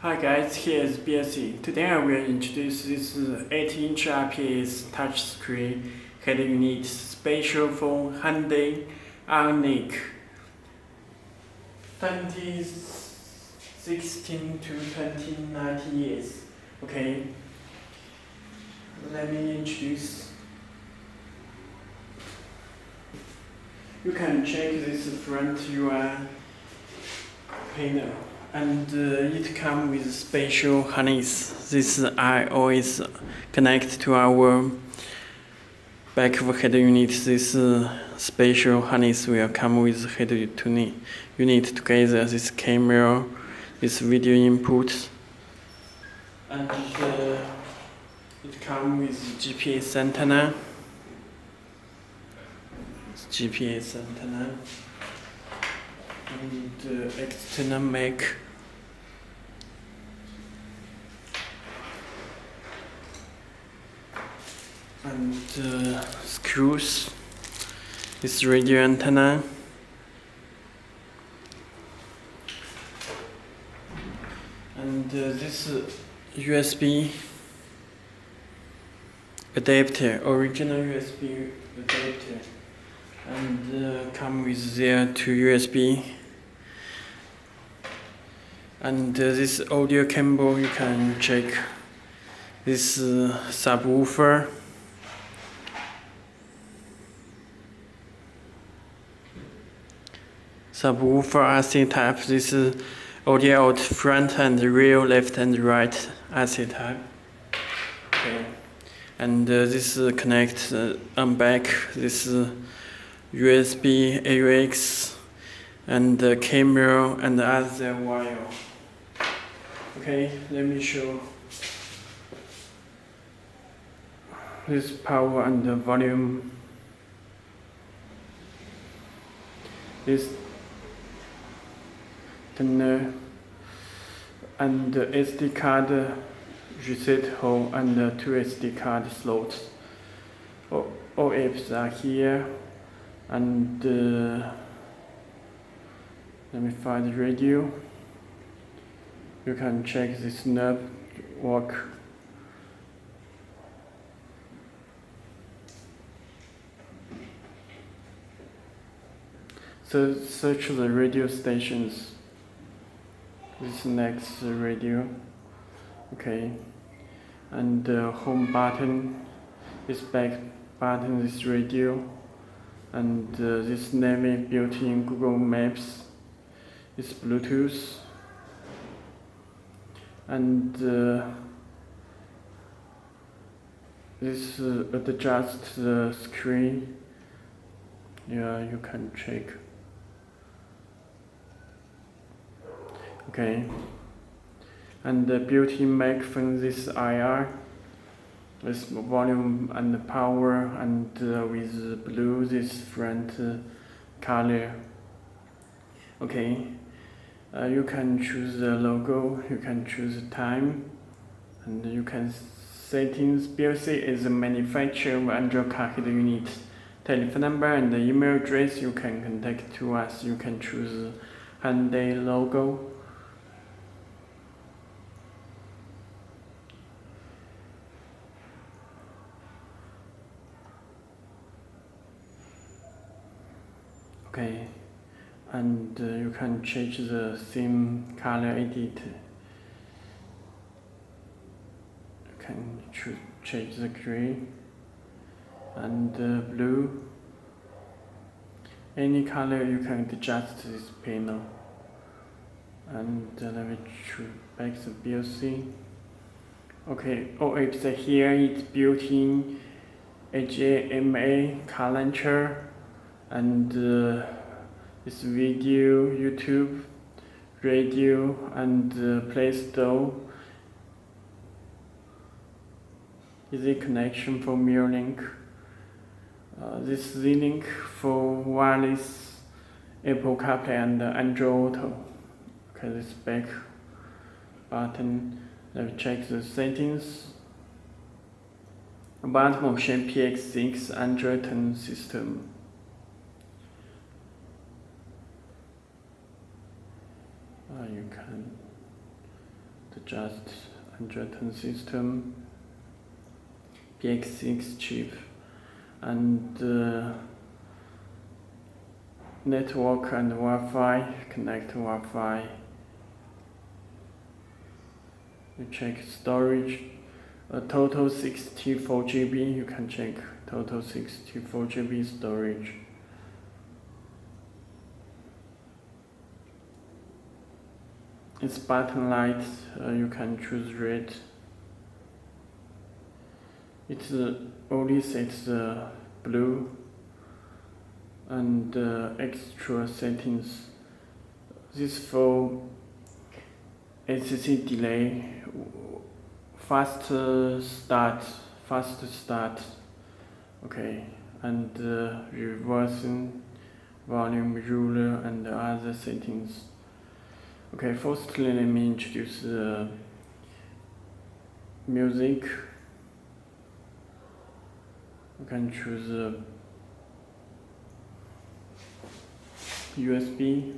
Hi guys, here is Belsee. Today I will introduce this 8-inch IPS touchscreen head unit special for Hyundai Ioniq 2016 to 2019 years. Okay, let me introduce. You can check this front UI panel. And it comes with special harness. This I always connect to our back of head unit. This special harness will come with head unit together. This camera, this video input, and it comes with GPS antenna. GPS antenna. And external mic, and screws, this radio antenna, and this USB adapter, original USB adapter, and come with there two USB. And this audio cable, you can check this subwoofer, RC type. This audio out front and rear, left and right RC type. Okay, and this connect on back. This USB AUX and the camera and other wire. Okay, let me show this power and the volume. This tuner and the SD card reset hole and the two SD card slots. All apps are here, and let me find the radio. You can check this knob work. So search the radio stations. This next radio. Okay, and the home button, this back button, this radio, and this navy built-in Google Maps. It's Bluetooth, and this adjusts the screen. Yeah, you can check. Okay, and the built-in microphone, this IR, with volume and power, and with blue, this front color. Okay. You can choose the logo, you can choose the time, and you can settings. Belsee is a manufacturer of Android car head unit. Telephone number and the email address you can contact to us. You can choose Hyundai logo. Okay. And you can change the theme color edit. You can change the gray and blue. Any color you can adjust this panel. And let me choose back the Belsee. Okay, all apps are here. It's built-in HDMI car launcher and this video, YouTube, radio, and Play Store. Easy connection for Ioniq. This Z-Link for wireless Apple Carplay and Android Auto. Okay, this back button. Let me check the settings. Button option PX6 Android 10 system. You can the just Android system, PX6 chip, and network and Wi-Fi. Connect Wi-Fi. You check storage. Total 64 GB. You can check total 64 GB storage. It's button light. You can choose red. It's only sets blue and extra settings. This for ACC delay, fast start, okay, and reversing volume ruler and other settings. Okay, firstly let me introduce music. You can choose USB.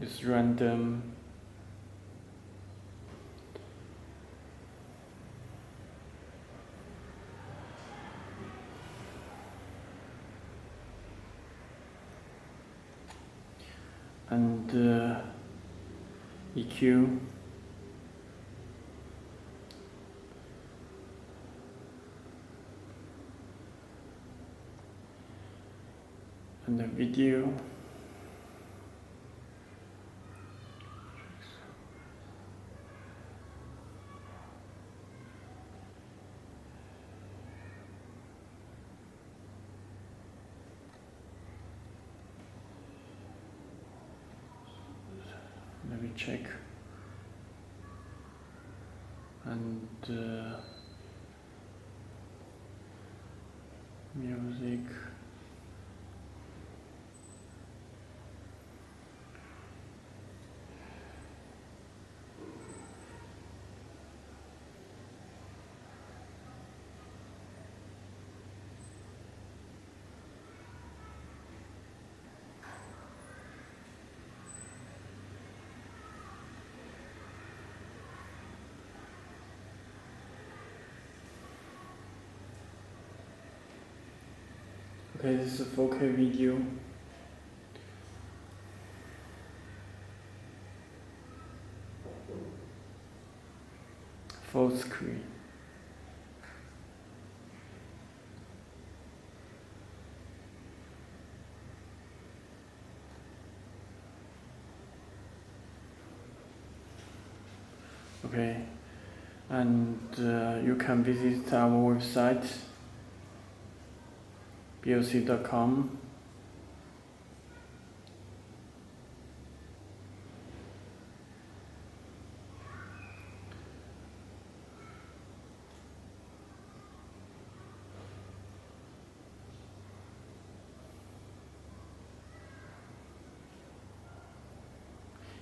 It's random. And EQ. And the video. Let me check. And music. Okay, this is a 4K video. Full screen. Okay, and you can visit our website Belsee.com.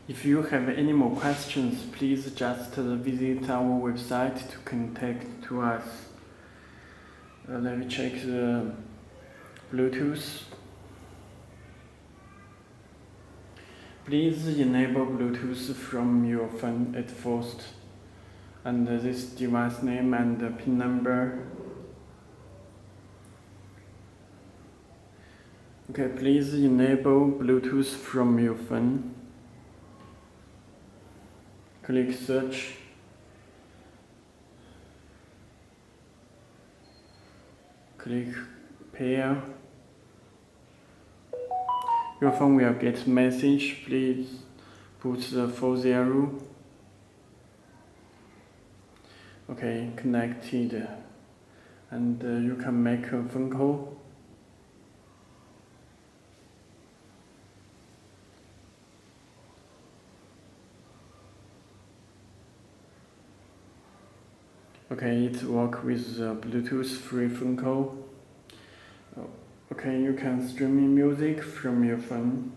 If you have any more questions, please just visit our website to contact to us. Let me check the Bluetooth. Please enable Bluetooth from your phone at first, and this device name and the PIN number. Okay, please enable Bluetooth from your phone. Click search. Click pair. Your phone will get message. Please put the 40. Okay, connected. And you can make a phone call. Okay, it works with Bluetooth free phone call. Okay, you can stream music from your phone.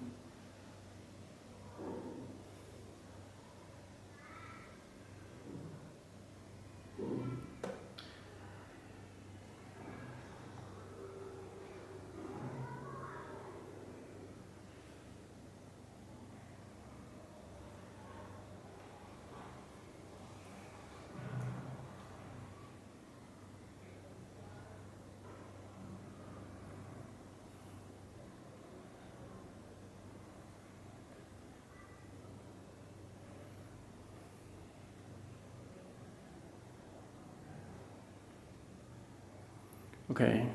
Okay.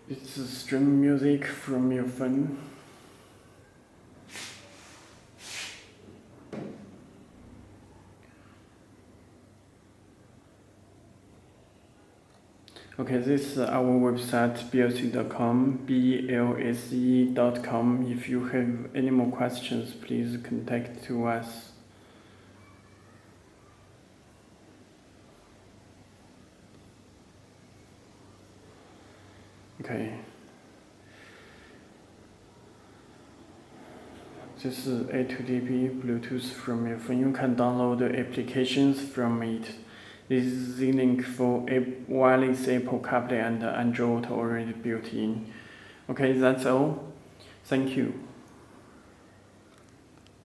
It's stream music from your phone. Okay, this is our website, belsee.com, blse.com. If you have any more questions, please contact to us. Okay. This is A2DP Bluetooth from your phone. You can download the applications from it. This is the link for wireless Apple Carplay and Android Auto already built in. Okay, that's all. Thank you.